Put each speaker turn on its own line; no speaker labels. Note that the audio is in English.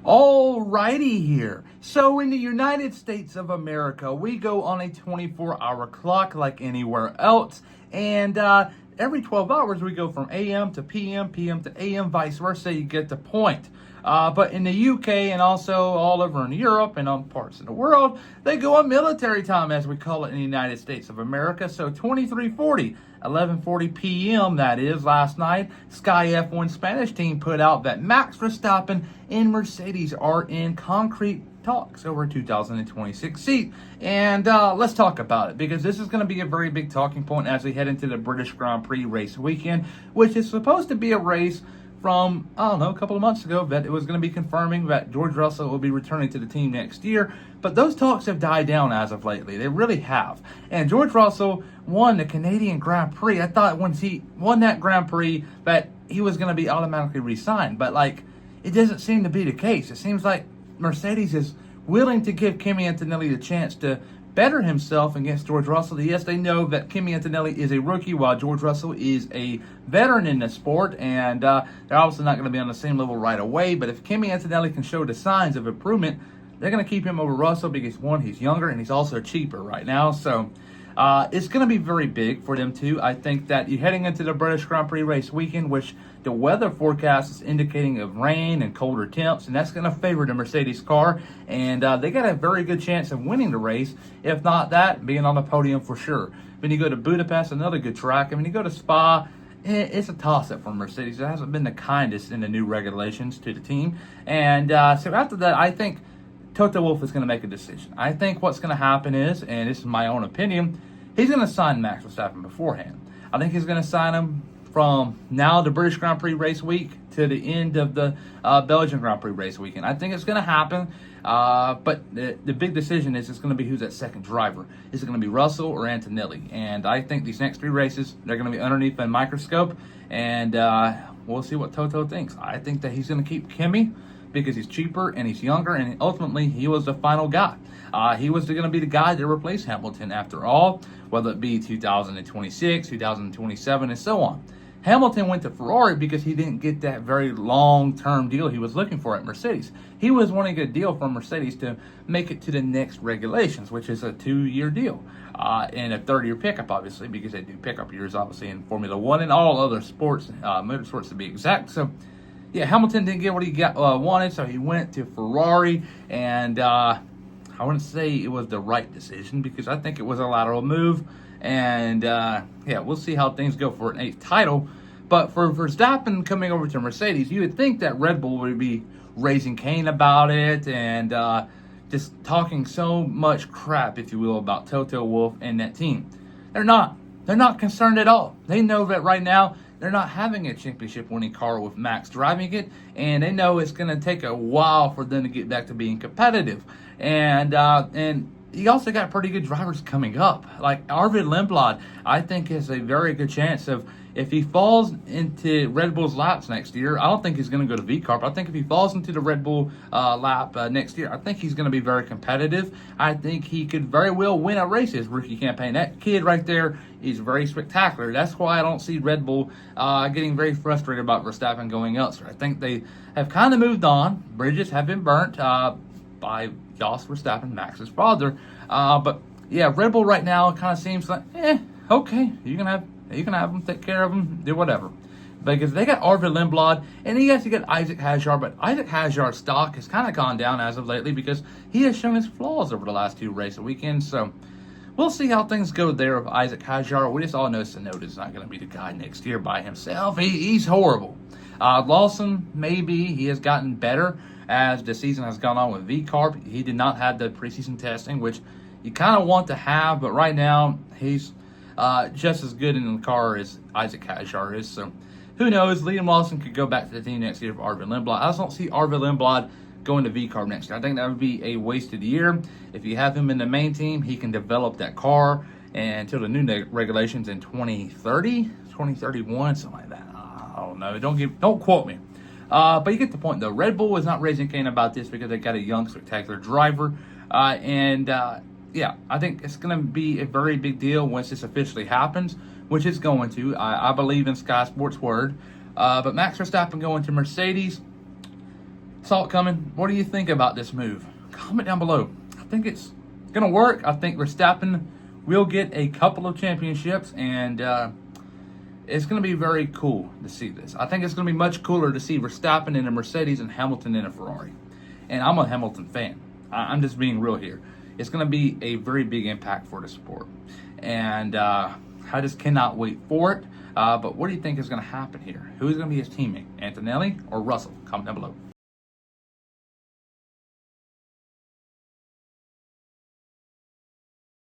Alrighty here. So in the United States of America, we go on a 24-hour clock like anywhere else. And every 12 hours, we go from AM to PM, PM to AM, vice versa. You get the point. But in the UK and also all over in Europe and on parts of the world, they go on military time, as we call it in the United States of America. So 2340, 11:40 p.m. that is, last night, Sky F1 Spanish team put out that Max Verstappen and Mercedes are in concrete talks over a 2026 seat. And let's talk about it, because this is going to be a very big talking point as we head into the British Grand Prix race weekend, which is supposed to be a race from, I don't know, a couple of months ago that it was going to be confirming that George Russell will be returning to the team next year. But those talks have died down as of lately. They really have. And George Russell won the Canadian Grand Prix. I thought once he won that Grand Prix that he was going to be automatically re-signed. But, it doesn't seem to be the case. It seems like Mercedes is willing to give Kimi Antonelli the chance to better himself against George Russell. Yes, they know that Kimi Antonelli is a rookie while George Russell is a veteran in the sport, and they're obviously not going to be on the same level right away. But if Kimi Antonelli can show the signs of improvement, they're going to keep him over Russell because, one, he's younger and he's also cheaper right now. So it's going to be very big for them too. I think that you're heading into the British Grand Prix race weekend, which the weather forecast is indicating of rain and colder temps, and that's going to favor the Mercedes car. And they got a very good chance of winning the race, if not that, being on the podium for sure. When you go to Budapest, another good track. And when you go to Spa, it's a toss-up for Mercedes. It hasn't been the kindest in the new regulations to the team. And so after that, I think Toto Wolff is going to make a decision. I think what's going to happen is, and this is my own opinion, he's going to sign Max Verstappen beforehand. I think he's going to sign him from now, the British Grand Prix race week, to the end of the Belgian Grand Prix race weekend. I think it's going to happen, but the big decision is it's going to be who's that second driver. Is it going to be Russell or Antonelli? And I think these next three races, they're going to be underneath a microscope, and we'll see what Toto thinks. I think that he's going to keep Kimi because he's cheaper and he's younger, and ultimately he was the final guy. He was going to be the guy to replace Hamilton after all, whether it be 2026, 2027, and so on. Hamilton went to Ferrari because he didn't get that very long-term deal he was looking for at Mercedes. He was wanting a deal from Mercedes to make it to the next regulations, which is a 2-year deal and a 3rd-year pickup, obviously, because they do pickup years, obviously, in Formula One and all other sports, motorsports to be exact. So, yeah, Hamilton didn't get what he wanted, so he went to Ferrari, and I wouldn't say it was the right decision because I think it was a lateral move. And, yeah, we'll see how things go for an 8th title. But for Verstappen coming over to Mercedes, you would think that Red Bull would be raising Cain about it and just talking so much crap, if you will, about Toto Wolff and that team. They're not. They're not concerned at all. They know that right now they're not having a championship-winning car with Max driving it, and they know it's going to take a while for them to get back to being competitive. And you also got pretty good drivers coming up. Like Arvid Lindblad, I think has a very good chance of, if he falls into Red Bull's laps next year, I don't think he's going to go to VCARP. I think if he falls into the Red Bull lap next year, I think he's going to be very competitive. I think he could very well win a race his rookie campaign. That kid right there is very spectacular. That's why I don't see Red Bull getting very frustrated about Verstappen going elsewhere. I think they have kind of moved on. Bridges have been burnt by Jos Verstappen, Max's father. But yeah, Red Bull right now kind of seems like, okay, you can have them, take care of them, do whatever. Because they got Arvid Lindblad, and yes, you got Isaac Hadjar, but Isaac Hadjar's stock has kind of gone down as of lately because he has shown his flaws over the last 2 race weekends. So we'll see how things go there with Isaac Hadjar. We just all know Tsunoda's not going to be the guy next year by himself. He's horrible. Lawson, maybe he has gotten better as the season has gone on with VCARP. He did not have the preseason testing, which you kind of want to have, but right now he's just as good in the car as Isaac Hadjar is. So who knows? Liam Lawson could go back to the team next year for Arvid Lindblad. I just don't see Arvid Lindblad going to VCARP next year. I think that would be a wasted year. If you have him in the main team, he can develop that car until the new regulations in 2030, 2031, something like that. I don't know. Don't quote me. But you get the point, though. Red Bull is not raising Cain about this because they got a young, spectacular driver. Yeah, I think it's going to be a very big deal once this officially happens, which it's going to. I believe in Sky Sports' word. But Max Verstappen going to Mercedes, saw it coming. What do you think about this move? Comment down below. I think it's going to work. I think Verstappen will get a couple of championships, and it's going to be very cool to see this. I think it's going to be much cooler to see Verstappen in a Mercedes and Hamilton in a Ferrari. And I'm a Hamilton fan. I'm just being real here. It's going to be a very big impact for the sport. And I just cannot wait for it. But what do you think is going to happen here? Who's going to be his teammate? Antonelli or Russell? Comment down below.